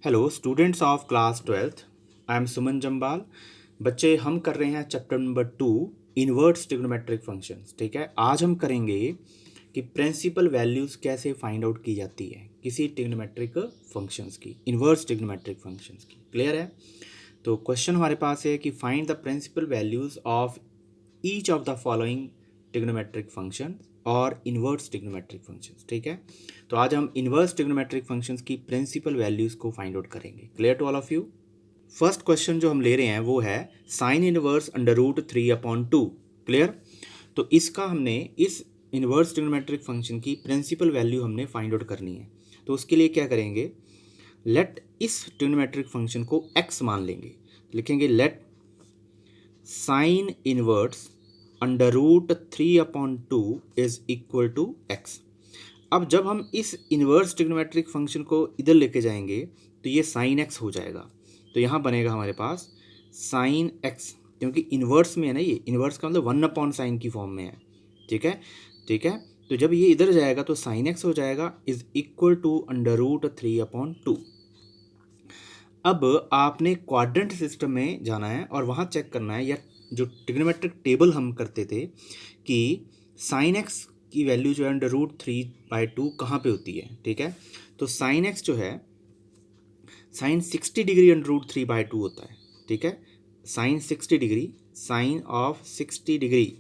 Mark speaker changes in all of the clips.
Speaker 1: Hello students of class 12th। I am Suman Jamwal. बच्चे, हम कर रहे हैं chapter number 2, inverse trigonometric functions. ठीक है, आज हम करेंगे कि प्रिंसिपल वैल्यूज़ कैसे फाइंड आउट की जाती है किसी ट्रिग्नोमेट्रिक फंक्शंस की, इन्वर्स ट्रिग्नोमेट्रिक फंक्शंस की। क्लियर है? तो क्वेश्चन हमारे पास है कि find the principal values of each of the following trigonometric function और इन्वर्स ट्रिग्नोमेट्रिक फंक्शंस। ठीक है, तो आज हम इन्वर्स ट्रिग्नोमेट्रिक फंक्शंस की प्रिंसिपल वैल्यूज़ को फाइंड आउट करेंगे। Clear to all of you? First question जो हम ले रहे हैं वो है साइन इनवर्स √3/2। क्लियर? तो इसका हमने इस इन्वर्स ट्रिग्नोमेट्रिक फंक्शन की प्रिंसिपल वैल्यू हमने फाइंड आउट करनी है। तो उसके लिए क्या करेंगे, लेट इस ट्रिग्नोमेट्रिक फंक्शन को x मान लेंगे। लिखेंगे let sine inverse √3/2 is equal to x। अब जब हम इस इन्वर्स ट्रिग्नोमेट्रिक फंक्शन को इधर लेके जाएंगे तो ये साइन x हो जाएगा। तो यहाँ बनेगा हमारे पास साइन x, क्योंकि इन्वर्स में है ना, ये इन्वर्स का मतलब 1/sin की फॉर्म में है। ठीक है, ठीक है। तो जब ये इधर जाएगा तो साइन x हो जाएगा इज इक्वल टू √3/2। अब आपने क्वाड्रेंट सिस्टम में जाना है और वहाँ चेक करना है, या जो ट्रिग्नोमेट्रिक टेबल हम करते थे कि साइन x की वैल्यू जो है √3/2 कहाँ पे होती है। ठीक है, तो साइन x जो है साइन 60 डिग्री √3/2 होता है। ठीक है, sine 60 degree, sine of 60 degree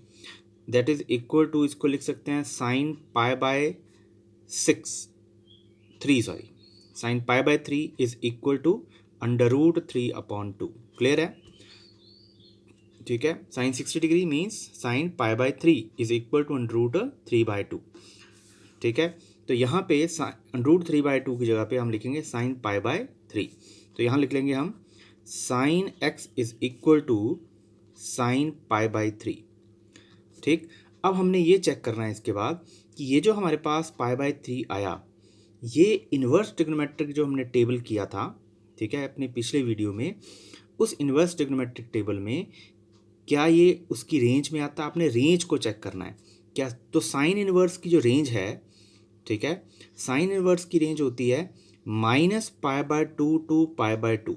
Speaker 1: that is equal to, इसको लिख सकते हैं sine π/6 3 sorry sine π/3 is equal to √3/2। Clear है? ठीक है, sine 60 degree means sine π/3 is equal to √3/2। ठीक है, तो यहाँ पे √3/2 की जगह पे हम लिखेंगे साइन π/3। तो यहाँ लिख लेंगे हम sine x is equal to sine π/3। ठीक, अब हमने ये चेक करना है इसके बाद कि ये जो हमारे पास π/3 आया, ये इन्वर्स ट्रिग्नोमेट्रिक जो हमने टेबल किया था, ठीक है, अपने पिछले वीडियो में, उस इन्वर्स ट्रिग्नोमेट्रिक टेबल में क्या ये उसकी रेंज में आता है? आपने रेंज को चेक करना है क्या। तो साइन इनवर्स की जो रेंज है, ठीक है, साइन इनवर्स की रेंज होती है -π/2 टू π/2।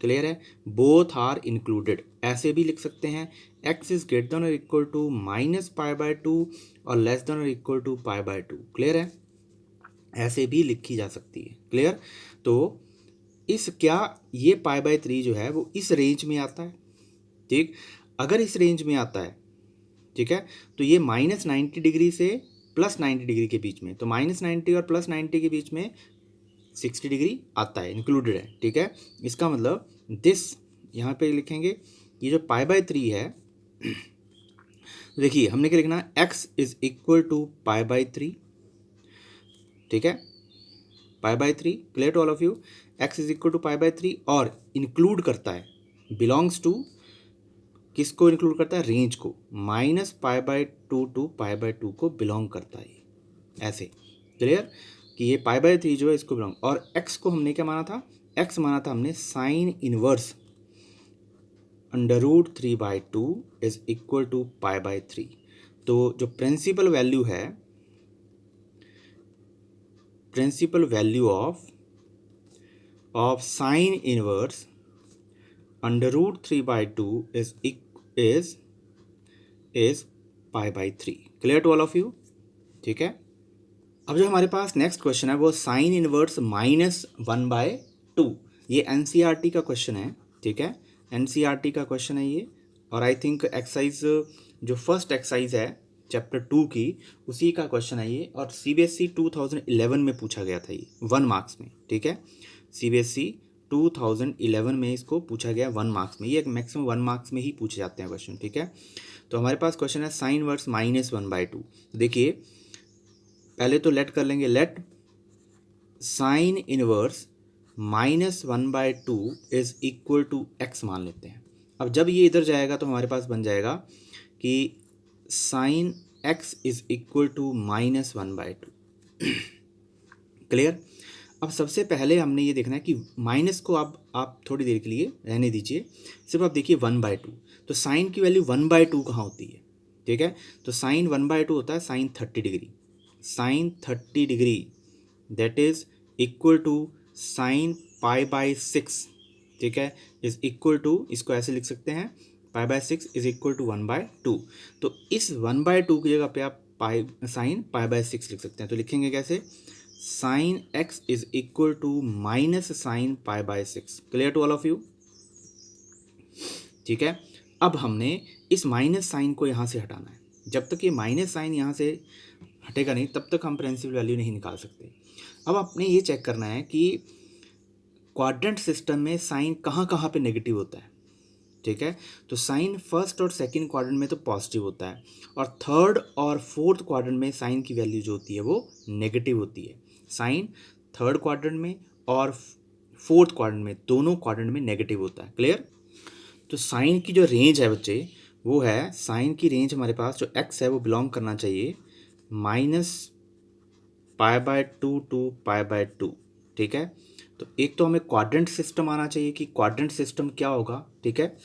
Speaker 1: क्लियर है? बोथ आर इंक्लूडेड, ऐसे भी लिख सकते हैं x इज ग्रेटर देन और इक्वल टू -π/2 और लेस देन और इक्वल टू π/2। क्लियर है? ऐसे भी लिखी जा सकती है। क्लियर? तो इस क्या ये π/3 जो है वो इस रेंज में आता है। ठीक, अगर इस रेंज में आता है, ठीक है, तो ये -90 डिग्री से +90 डिग्री के बीच में, तो -90 और +90 के बीच में 60 डिग्री आता है, इंक्लूडेड है। ठीक है, इसका मतलब दिस यहाँ पे लिखेंगे, ये जो π/3 है, देखिए हमने क्या लिखना है, x इज इक्वल टू π/3। ठीक है, π/3। Clear to all of you? x is equal to π/3 और इंक्लूड करता है, बिलोंग्स टू, किसको इंक्लूड करता है? रेंज को। -π/2 टू π/2 को बिलोंग करता है, ऐसे। क्लियर कि ये π/3 जो है इसको बिलोंग, और x को हमने क्या माना था? x माना था हमने sine inverse √3/2 is equal to π/3। तो जो प्रिंसिपल वैल्यू है, principal value of sine inverse √3/2 is π/3। Clear to all of you? ठीक है, अब जो हमारे पास नेक्स्ट क्वेश्चन है वो साइन इनवर्स -1/2। ये एनसीईआरटी का क्वेश्चन है। ठीक है, एनसीईआरटी का क्वेश्चन है ये, और आई थिंक एक्सरसाइज जो फर्स्ट एक्सरसाइज है चैप्टर 2 की, उसी का क्वेश्चन है ये, और सीबीएसई 2011 में पूछा गया था ये 1 मार्क्स में। ठीक है, सीबीएसई 2011 में इसको पूछा गया 1 मार्क्स में, ये मैक्सिमम 1 मार्क्स में ही पूछे जाते हैं क्वेश्चन। ठीक है, तो हमारे पास क्वेश्चन है साइन इनवर्स -1/2। देखिए पहले तो लेट कर लेंगे, let sine inverse -1/2 is equal to x मान लेते हैं। अब जब ये इधर जाएगा तो हमारे पास बन जाएगा कि sine x is equal to -1/2। Clear? अब सबसे पहले हमने ये देखना है कि माइनस को आप थोड़ी देर के लिए रहने दीजिए, सिर्फ आप देखिए 1/2। तो साइन की वैल्यू 1/2 कहाँ होती है? ठीक है, तो साइन 1/2 होता है sine 30 degree, sine 30 degree that is equal to sine pi by 6, ठीक है, इज इक्वल टू, इसको ऐसे लिख सकते हैं, pi by 6 is equal to 1/2। तो इस 1/2 की जगह पे आप पाई साइन पाई बाई 6 लिख सकते हैं। तो लिखेंगे कैसे, sine x is equal to minus sine pi by 6। Clear to all of you, ठीक है। अब हमने इस माइनस साइन को यहाँ से हटाना है। जब तक ये माइनस साइन यहाँ से हटेगा नहीं तब तक हम प्रिंसिपल वैल्यू नहीं निकाल सकते। अब आपने ये चेक करना है कि क्वाड्रेंट सिस्टम में साइन कहाँ कहाँ पे नेगेटिव होता है, ठीक है। तो साइन फर्स्ट और सेकंड क्वाड्रेंट में तो पॉजिटिव होता है, और थर्ड और फोर्थ क्वाड्रेंट में साइन की वैल्यू जो होती है वो नेगेटिव होती है। साइन थर्ड क्वाड्रेंट में और फोर्थ क्वाड्रेंट में, दोनों क्वाड्रेंट में नेगेटिव होता है। क्लियर। तो साइन की जो रेंज है बच्चे, वो है, साइन की रेंज हमारे पास जो एक्स है वो बिलोंग करना चाहिए minus pi by 2 to pi by 2, ठीक है। तो एक तो हमें क्वाड्रेंट सिस्टम आना चाहिए कि क्वाड्रेंट सिस्टम क्या होगा, ठीक है।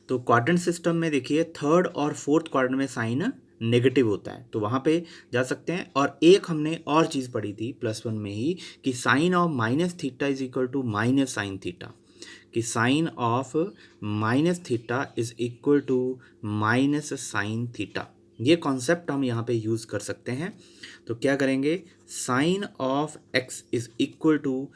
Speaker 1: तो क्वाड्रेंट सिस्टम में देखिए थर्ड और फोर्थ क्वाड्रेंट में साइन नेगेटिव होता है, तो वहाँ पे जा सकते हैं। और एक हमने और चीज़ पढ़ी थी +1 में ही कि sine of minus theta is equal to minus sine theta, कि sine of minus theta is equal to minus sine theta. ये कॉन्सेप्ट हम यहाँ पे यूज़ कर सकते हैं। तो क्या करेंगे, sine of x is equal to,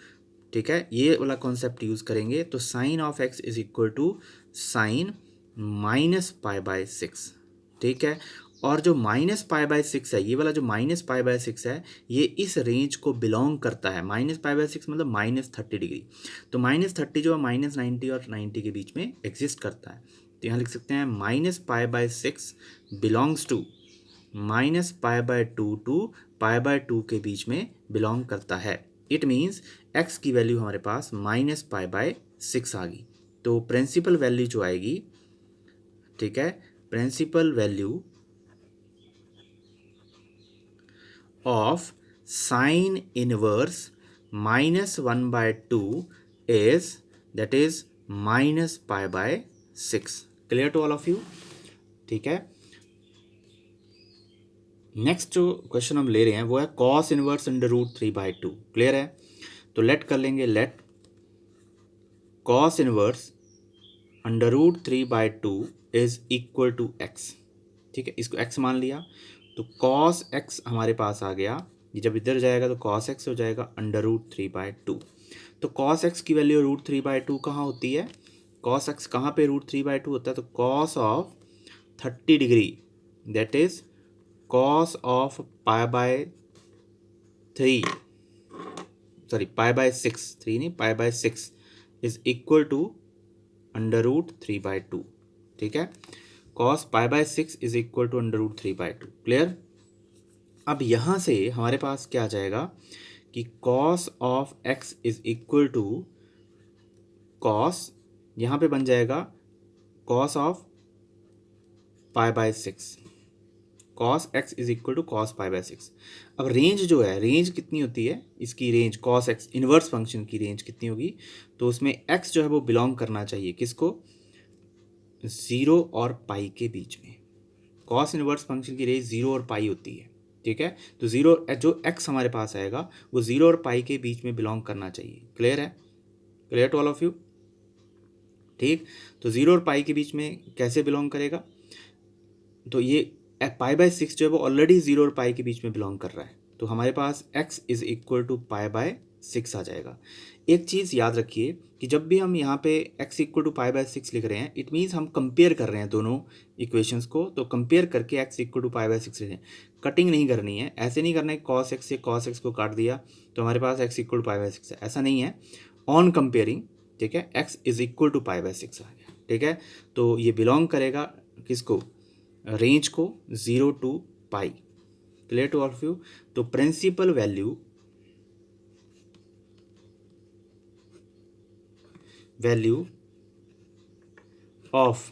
Speaker 1: ठीक है, ये वाला कॉन्सेप्ट यूज़ करेंगे। तो sine of x is equal to sine minus pi by 6, ठीक है। और जो माइनस पाई बाय 6 है, ये वाला जो माइनस पाई बाय 6 है, ये इस रेंज को बिलोंग करता है। माइनस पाई बाय 6 मतलब -30 डिग्री। तो -30 जो है -90 और 90 के बीच में एग्जिस्ट करता है। तो यहाँ लिख सकते हैं minus pi by 6 belongs to minus pi by 2 to pi by 2 के बीच में बिलोंग करता है। इट मीन्स एक्स की वैल्यू हमारे पास माइनस पाई बाय 6 आ गई। तो प्रिंसिपल वैल्यू जो आएगी, ठीक है, principal value of sine inverse -1/2 is, that is minus pi by 6। Clear to all of you, ठीक है। नेक्स्ट जो क्वेश्चन हम ले रहे हैं वो है कॉस इनवर्स √3/2। क्लियर है। तो लेट कर लेंगे, let cos inverse √3/2 is equal to x, ठीक है, इसको एक्स मान लिया। तो कॉस एक्स हमारे पास आ गया, ये जब इधर जाएगा तो कॉस एक्स हो जाएगा √3/2। तो कॉस एक्स की वैल्यू √3/2 कहाँ होती है, कॉस एक्स कहाँ पे √3/2 होता है, तो cos of 30 degree, that is cos of pi by 3, sorry pi by 6, 3 नहीं, pi by 6 is equal to √3/2, ठीक है। Cos pi by 6 is equal to √3/2। Clear. अब यहाँ से हमारे पास क्या आ जाएगा कि cos of x is equal to cos, यहाँ पे बन जाएगा cos of pi by 6, cos x is equal to cos pi by 6। अब रेंज जो है, रेंज कितनी होती है इसकी, range cos x inverse function की रेंज कितनी होगी, तो उसमें एक्स जो है वो बिलोंग करना चाहिए किसको, 0 और पाई के बीच में। कॉस इनवर्स फंक्शन की रेंज 0 और पाई होती है, ठीक है। तो 0 जो एक्स हमारे पास आएगा वो 0 और पाई के बीच में बिलोंग करना चाहिए। क्लियर है, clear to all of you, ठीक। तो 0 और पाई के बीच में कैसे बिलोंग करेगा, तो ये पाई बाय 6 जो है वो ऑलरेडी 0 और पाई के बीच में बिलोंग कर रहा है, तो हमारे पास x is equal to pi by 6 आ जाएगा। एक चीज़ याद रखिए कि जब भी हम यहाँ पे x equal to pi by 6 लिख रहे हैं, इट मीन्स हम कंपेयर कर रहे हैं दोनों इक्वेशंस को। तो कंपेयर करके x equal to pi by 6 लिख रहे हैं, कटिंग नहीं करनी है। ऐसे नहीं करना है कॉस एक्स से कॉस एक्स को काट दिया तो हमारे पास x equal to pi by 6 है, ऐसा नहीं है। ऑन कंपेयरिंग, ठीक है, x is equal to pi by 6 आ गया, ठीक है। तो ये बिलोंग करेगा किसको, रेंज को 0 to pi. Clear to all of you. तो principal value of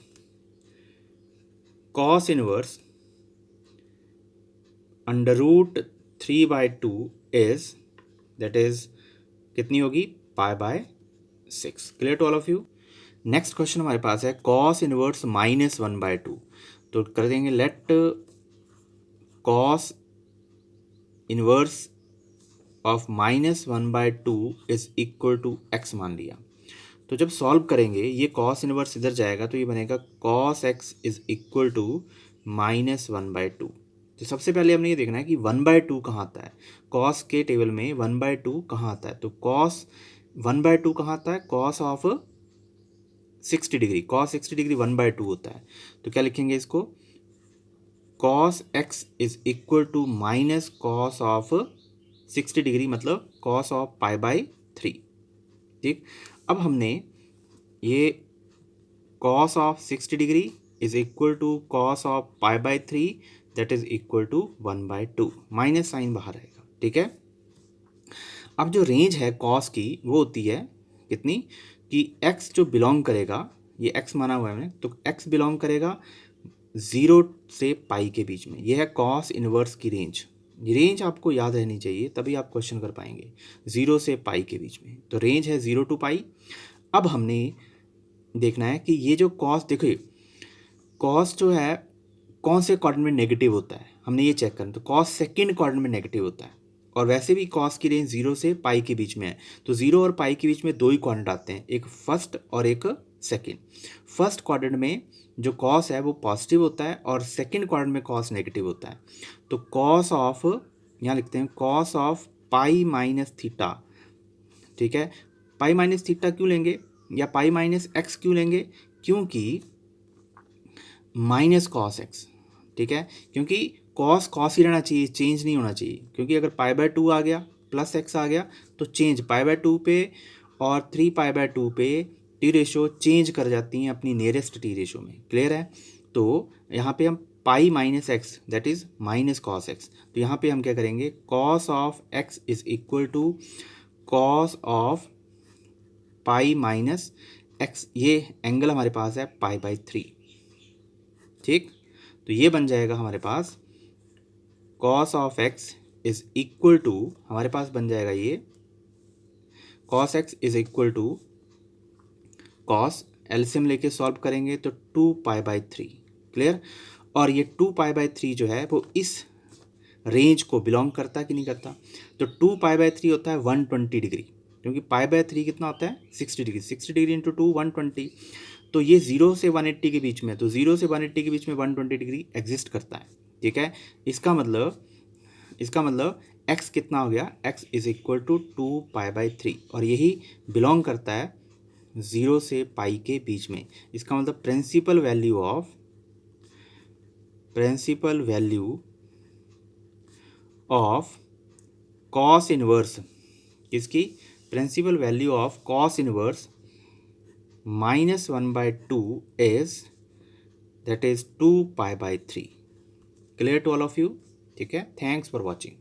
Speaker 1: cos inverse √3/2 is, that is कितनी होगी, pi by 6। Clear to all of you. Next question हमारे पास है कॉस इनवर्स -1/2। तो कर देंगे let cos inverse of -1/2 is equal to x मान लिया। तो जब सॉल्व करेंगे ये कॉस इनवर्स इधर जाएगा तो ये बनेगा cos x is equal to -1/2। तो सबसे पहले हमने ये देखना है कि 1/2 कहाँ आता है। कॉस के टेबल में 1/2 कहाँ आता है, तो कॉस 1/2 कहाँ आता है, cos of 60 degree, cos 60 degree 1/2 होता है। तो क्या लिखेंगे इसको, cos x is equal to minus cos of 60 degree मतलब कॉस ऑफ π/3। ठीक, अब हमने ये cos of 60 degree is equal to cos of π/3 that is equal to 1/2, minus sine बाहर आएगा। ठीक है, अब जो रेंज है कॉस की वो होती है कितनी, कि x जो बिलोंग करेगा, ये x माना हुआ है हमने, तो x बिलोंग करेगा 0 से पाई के बीच में। ये है कॉस इनवर्स की रेंज। ये रेंज आपको याद रहनी चाहिए तभी आप क्वेश्चन कर पाएंगे। 0 से पाई के बीच में, तो रेंज है 0 टू पाई। अब हमने देखना है कि ये जो कॉस, देखिए कॉस जो है कौन से क्वाड्रेंट में नेगेटिव होता है, हमने ये चेक करना। तो कॉस सेकंड क्वाड्रेंट में नेगेटिव होता है, और वैसे भी कॉस की रेंज 0 से पाई के बीच में है। तो 0 और पाई के बीच में दो ही क्वाड्रेंट आते हैं, एक फर्स्ट और एक सेकंड। फर्स्ट क्वाड्रेंट में जो कॉस है वो पॉजिटिव होता है और सेकंड क्वाड्रेंट में कॉस नेगेटिव होता है। तो कॉस ऑफ, यहाँ लिखते हैं cos of pi minus theta. ठीक है, पाई माइनस थीटा क्यों लेंगे या पाई माइनस एक्स क्यों लेंगे, क्योंकि माइनस कॉस एक्स। ठीक है, क्योंकि कॉस कॉस ही रहना चाहिए, चेंज नहीं होना चाहिए। क्योंकि अगर π/2 आ गया प्लस एक्स आ गया तो चेंज π/2 पे और 3π/2 पे टी रेशो चेंज कर जाती हैं अपनी नियरेस्ट टी रेशो में। क्लियर है, तो यहाँ पे हम pi minus x that is minus cos x, तो यहाँ पे हम क्या करेंगे, cos of x is equal to cos of pi minus x. ये एंगल हमारे पास है π/3। ठीक, तो ये बन जाएगा हमारे पास cos of x is equal to, हमारे पास बन जाएगा ये cos x is equal to cos, LCM लेके सॉल्व करेंगे तो 2π/3। क्लियर, और ये 2π/3 जो है वो इस रेंज को बिलोंग करता है कि नहीं करता, तो 2π/3 होता है 120 डिग्री, क्योंकि π/3 कितना होता है 60 डिग्री, 60 डिग्री इंटू 2 120। तो ये 0 से 180 के बीच में, तो 0 से 180 के बीच में 120 डिग्री एग्जिस्ट करता है। ठीक है, इसका मतलब x कितना हो गया, x इज इक्वल टू 2π/3, और यही बिलोंग करता है 0 से पाई के बीच में। इसका मतलब principal value of cos inverse, इसकी principal value of cos inverse -1/2 is that is 2π/3। Clear to all of you. ठीक है, थैंक्स फॉर वॉचिंग।